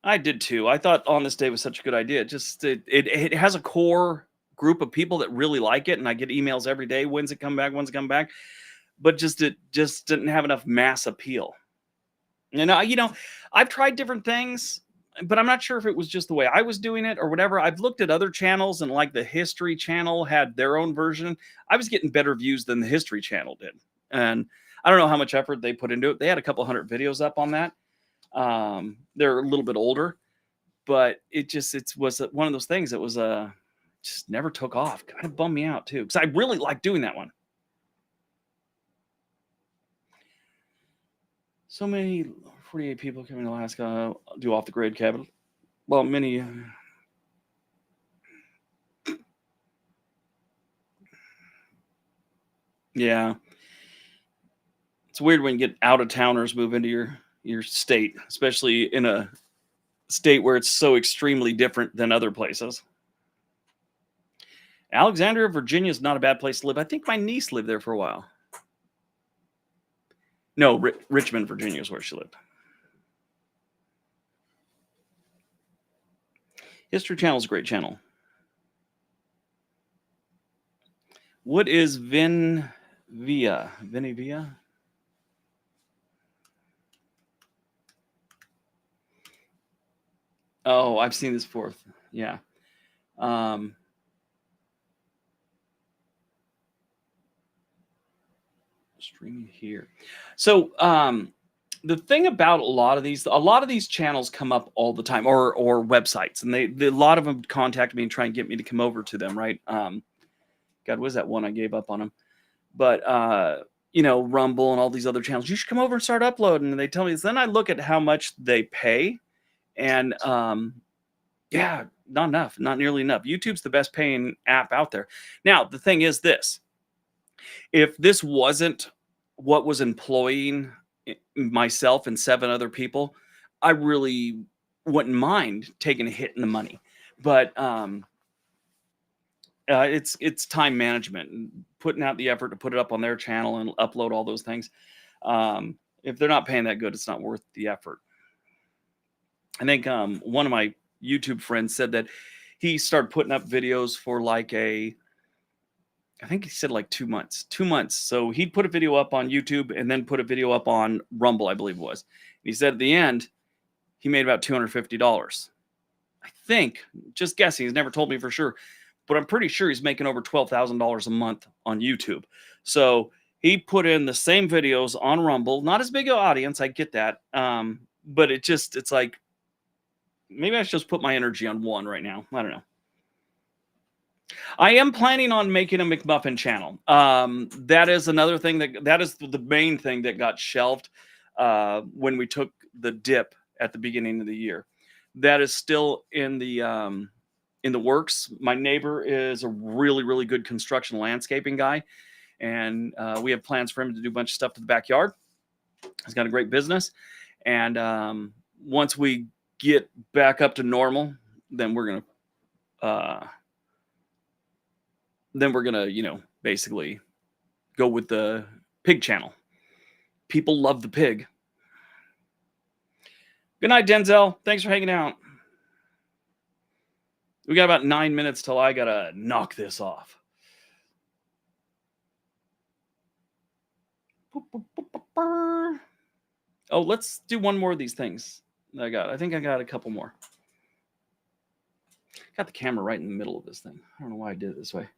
I did too. I thought On This Day was such a good idea. It has a core group of people that really like it, and I get emails every day. When's it come back? When's it come back? But it just didn't have enough mass appeal. I've tried different things, but I'm not sure if it was just the way I was doing it or whatever. I've looked at other channels, and like the History Channel had their own version. I was getting better views than the History Channel did, and I don't know how much effort they put into it. They had a couple hundred videos up on that. They're a little bit older, but it was one of those things that was just never took off. Kind of bummed me out too, because I really like doing that one. So many 48 people coming to Alaska do off the grid cabin. Well, many. Yeah, it's weird when you get out of towners move into your state, especially in a state where it's so extremely different than other places. Alexandria, Virginia is not a bad place to live. I think my niece lived there for a while. No, Richmond, Virginia is where she lived. History Channel is a great channel. What is Vinivia? Vinivia? Oh, I've seen this before. Yeah. Um, Streaming here. So the thing about a lot of these channels come up all the time, or websites, and a lot of them contact me and try and get me to come over to them, right? God, was that one I gave up on them? But Rumble and all these other channels, you should come over and start uploading. And they tell me this. Then I look at how much they pay, and yeah, not enough, not nearly enough. YouTube's the best paying app out there. Now, the thing is this: if this wasn't what was employing myself and 7 other people, I really wouldn't mind taking a hit in the money. But it's time management and putting out the effort to put it up on their channel and upload all those things. If they're not paying that good, it's not worth the effort. I think one of my YouTube friend said that he started putting up videos for like I think he said like 2 months. 2 months. So he'd put a video up on YouTube and then put a video up on Rumble, I believe it was. He said at the end, he made about $250. I think, just guessing, he's never told me for sure, but I'm pretty sure he's making over $12,000 a month on YouTube. So he put in the same videos on Rumble, not as big an audience, I get that. But it's like, maybe I should just put my energy on one right now. I don't know. I am planning on making a McMuffin channel. That is another thing that is the main thing that got shelved when we took the dip at the beginning of the year. That is still in the works. My neighbor is a really, really good construction landscaping guy, and we have plans for him to do a bunch of stuff to the backyard. He's got a great business, and once we get back up to normal, then we're gonna basically go with the pig channel. People love the pig. Good night, Denzel. Thanks for hanging out. We got about 9 minutes till I gotta knock this off. Oh, let's do one more of these things I think I got a couple more. Got the camera right in the middle of this thing. I don't know why I did it this way.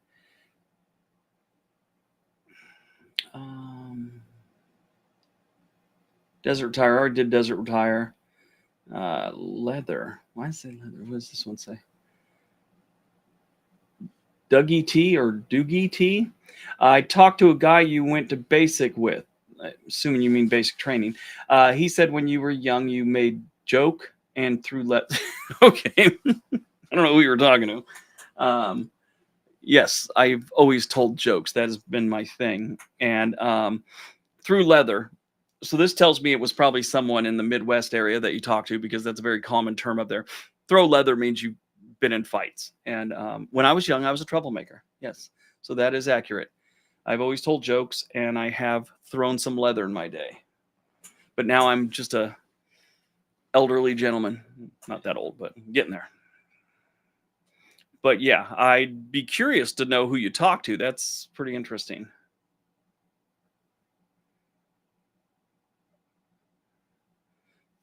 Desert Retire. I already did Desert Retire. Leather. Why does it say leather? What does this one say? Dougie T or Doogie T. I talked to a guy you went to basic with. Assuming you mean basic training. He said when you were young, you made joke and threw Okay. I don't know who you were talking to. Yes, I've always told jokes. That has been my thing. And through leather. So this tells me it was probably someone in the Midwest area that you talked to, because that's a very common term up there. Throw leather means you've been in fights. And when I was young, I was a troublemaker. Yes. So that is accurate. I've always told jokes, and I have thrown some leather in my day. But now I'm just a elderly gentleman. Not that old, but getting there. But yeah, I'd be curious to know who you talk to. That's pretty interesting.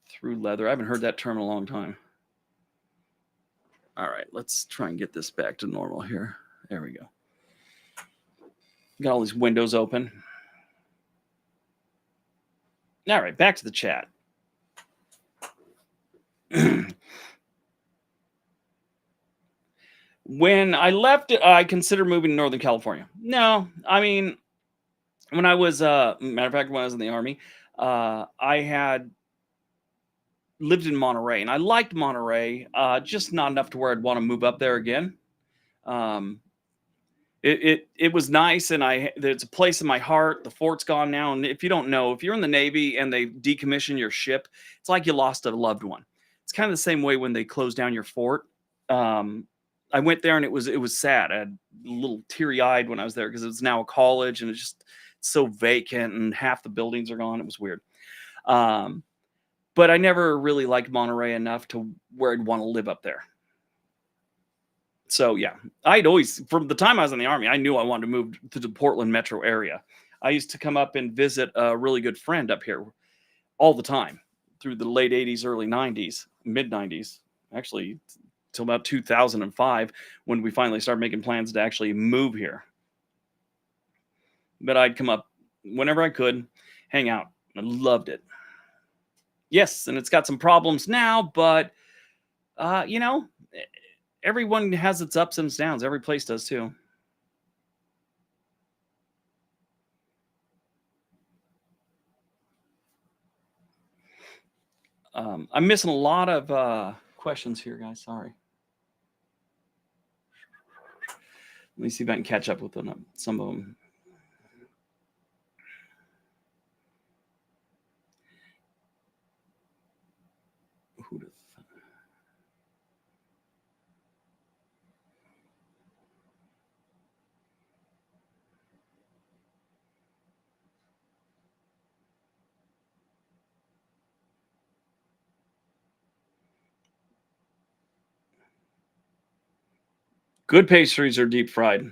Through leather. I haven't heard that term in a long time. All right, let's try and get this back to normal here. There we go. Got all these windows open. All right, back to the chat. When I left, I considered moving to Northern California. No, I mean, when I was, matter of fact, when I was in the Army, I had lived in Monterey, and I liked Monterey, just not enough to where I'd want to move up there again. It was nice, and there's a place in my heart. The fort's gone now, and if you don't know, if you're in the Navy and they decommission your ship, it's like you lost a loved one. It's kind of the same way when they close down your fort. I went there, and it was sad. I had a little teary eyed when I was there, because it's now a college, and it's just so vacant, and half the buildings are gone. It was weird. But I never really liked Monterey enough to where I'd want to live up there. So yeah, I'd always, from the time I was in the Army, I knew I wanted to move to the Portland metro area. I used to come up and visit a really good friend up here all the time through the late 80s, early 90s, mid 90s, actually till about 2005, when we finally started making plans to actually move here. But I'd come up whenever I could, hang out. I loved it. Yes, and it's got some problems now, but everyone has its ups and its downs. Every place does too. I'm missing a lot of questions here, guys. Sorry. Let me see if I can catch up with them, some of them. Good pastries are deep fried.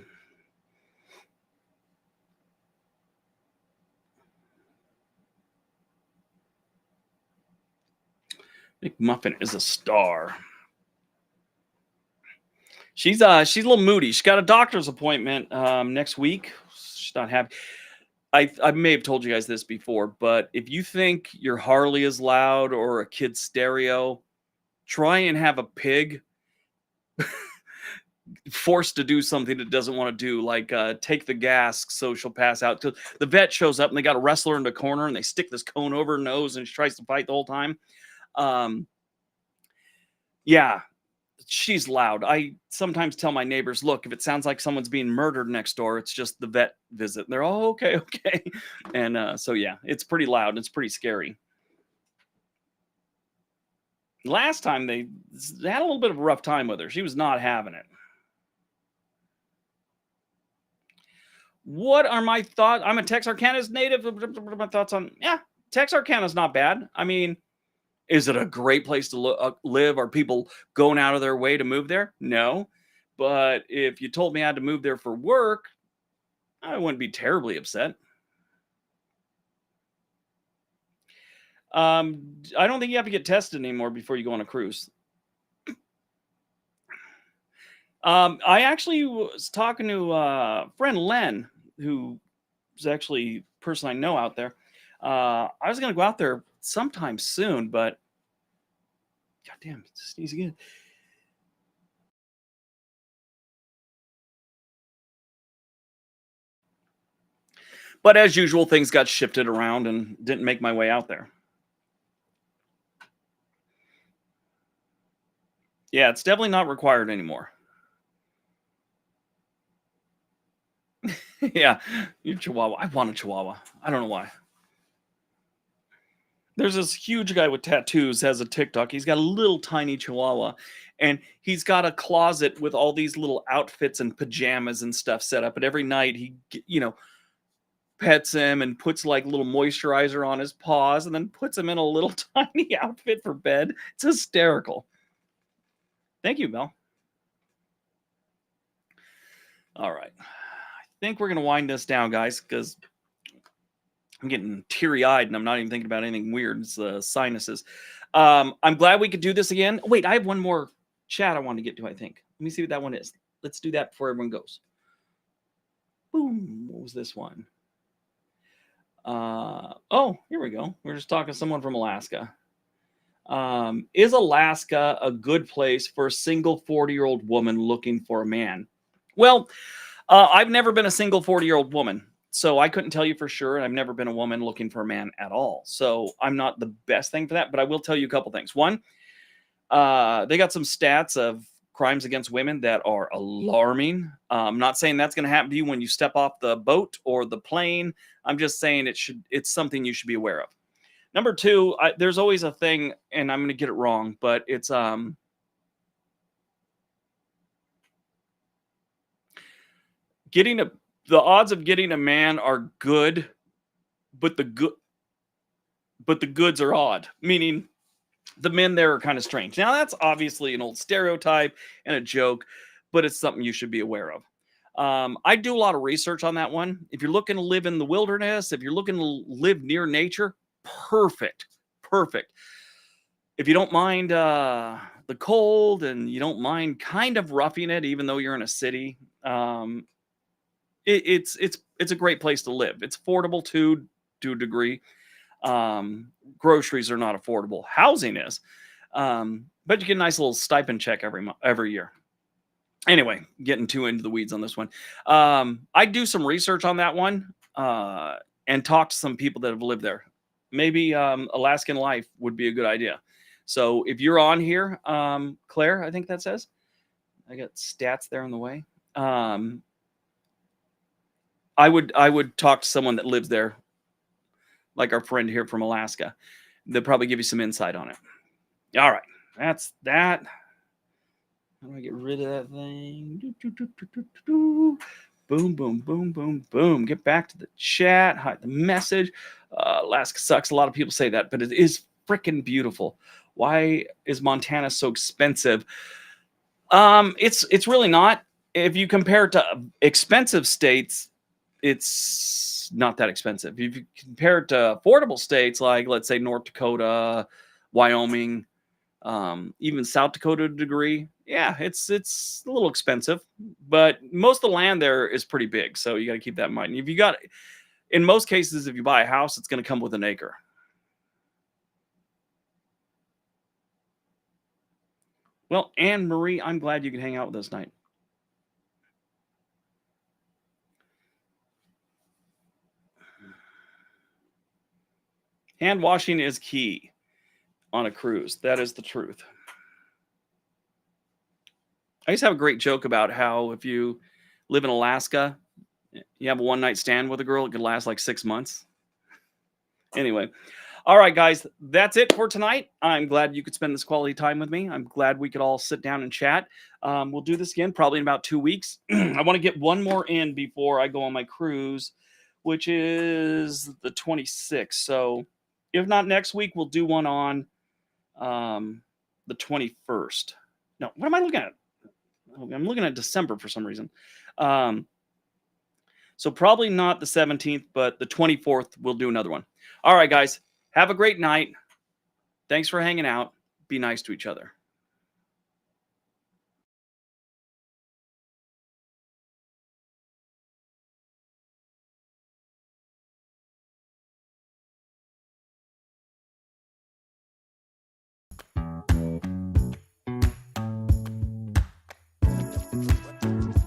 McMuffin is a star. She's a little moody. She's got a doctor's appointment next week. She's not happy. I may have told you guys this before, but if you think your Harley is loud or a kid's stereo, try and have a pig forced to do something it doesn't want to do, like take the gas so she'll pass out. So the vet shows up and they got to wrestle her in the corner and they stick this cone over her nose and she tries to fight the whole time. Um, yeah, she's loud. I sometimes tell my neighbors, look, if it sounds like someone's being murdered next door, it's just the vet visit. And they're all okay, okay. And so yeah, it's pretty loud. It's pretty scary. Last time they had a little bit of a rough time with her. She was not having it. What are my thoughts? I'm a Texarkana's native. My thoughts on, yeah, Texarkana's not bad. I mean, is it a great place to live? Are people going out of their way to move there? No. But if you told me I had to move there for work, I wouldn't be terribly upset. I don't think you have to get tested anymore before you go on a cruise. I actually was talking to friend Len, who is actually a person I know out there. I was going to go out there sometime soon, but goddamn, sneeze again. But as usual, things got shifted around and didn't make my way out there. Yeah, it's definitely not required anymore. Yeah, you Chihuahua. I want a Chihuahua. I don't know why. There's this huge guy with tattoos has a TikTok. He's got a little tiny Chihuahua, and he's got a closet with all these little outfits and pajamas and stuff set up. And every night pets him and puts like little moisturizer on his paws, and then puts him in a little tiny outfit for bed. It's hysterical. Thank you, Mel. All right, I think we're gonna wind this down, guys, because I'm getting teary eyed and I'm not even thinking about anything weird. It's the sinuses. I'm glad we could do this again. Wait, I have one more chat I want to get to, I think. Let me see what that one is. Let's do that before everyone goes. Boom. What was this one? Oh, here we go. We're just talking to someone from Alaska. Is Alaska a good place for a single 40-year-old woman looking for a man? Well, I've never been a single 40-year-old woman. So I couldn't tell you for sure. And I've never been a woman looking for a man at all. So I'm not the best thing for that, but I will tell you a couple things. One, they got some stats of crimes against women that are alarming. I'm not saying that's going to happen to you when you step off the boat or the plane. I'm just saying it's something you should be aware of. Number two, there's always a thing, and I'm going to get it wrong, but it's the odds of getting a man are good, but the goods are odd, meaning the men there are kind of strange. Now that's obviously an old stereotype and a joke, but it's something you should be aware of. I do a lot of research on that one. If you're looking to live in the wilderness, if you're looking to live near nature, perfect. If you don't mind the cold and you don't mind kind of roughing it, even though you're in a city, it's a great place to live. It's affordable to a degree. Groceries are not affordable. Housing is, but you get a nice little stipend check every year. Anyway, getting too into the weeds on this one. I do some research on that one and talk to some people that have lived there. Maybe Alaskan life would be a good idea. So if you're on here, Claire, I think that says, I got stats there in the way. I would talk to someone that lives there, like our friend here from Alaska. They'll probably give you some insight on it. All right, that's that. How do I get rid of that thing? Boom, boom, boom, boom, boom. Get back to the chat. Hide the message. Alaska sucks. A lot of people say that, but it is freaking beautiful. Why is Montana so expensive? It's really not. if you compare it to expensive states, it's not that expensive. If you compare it to affordable states like, let's say, North Dakota, Wyoming, even South Dakota to a degree, yeah, it's a little expensive, but most of the land there is pretty big, so you got to keep that in mind. If you got, in most cases, if you buy a house, it's going to come with an acre. Well, Anne Marie, I'm glad you can hang out with us tonight. Hand washing is key on a cruise. That is the truth. I used to have a great joke about how if you live in Alaska, you have a one night stand with a girl, it could last like 6 months. Anyway, all right, guys, that's it for tonight. I'm glad you could spend this quality time with me. I'm glad we could all sit down and chat. We'll do this again probably in about 2 weeks. I want to get one more in before I go on my cruise, which is the 26th. So if not next week, we'll do one on the 21st. No, what am I looking at? I'm looking at December for some reason. So probably not the 17th, but the 24th, we'll do another one. All right, guys, have a great night. Thanks for hanging out. Be nice to each other.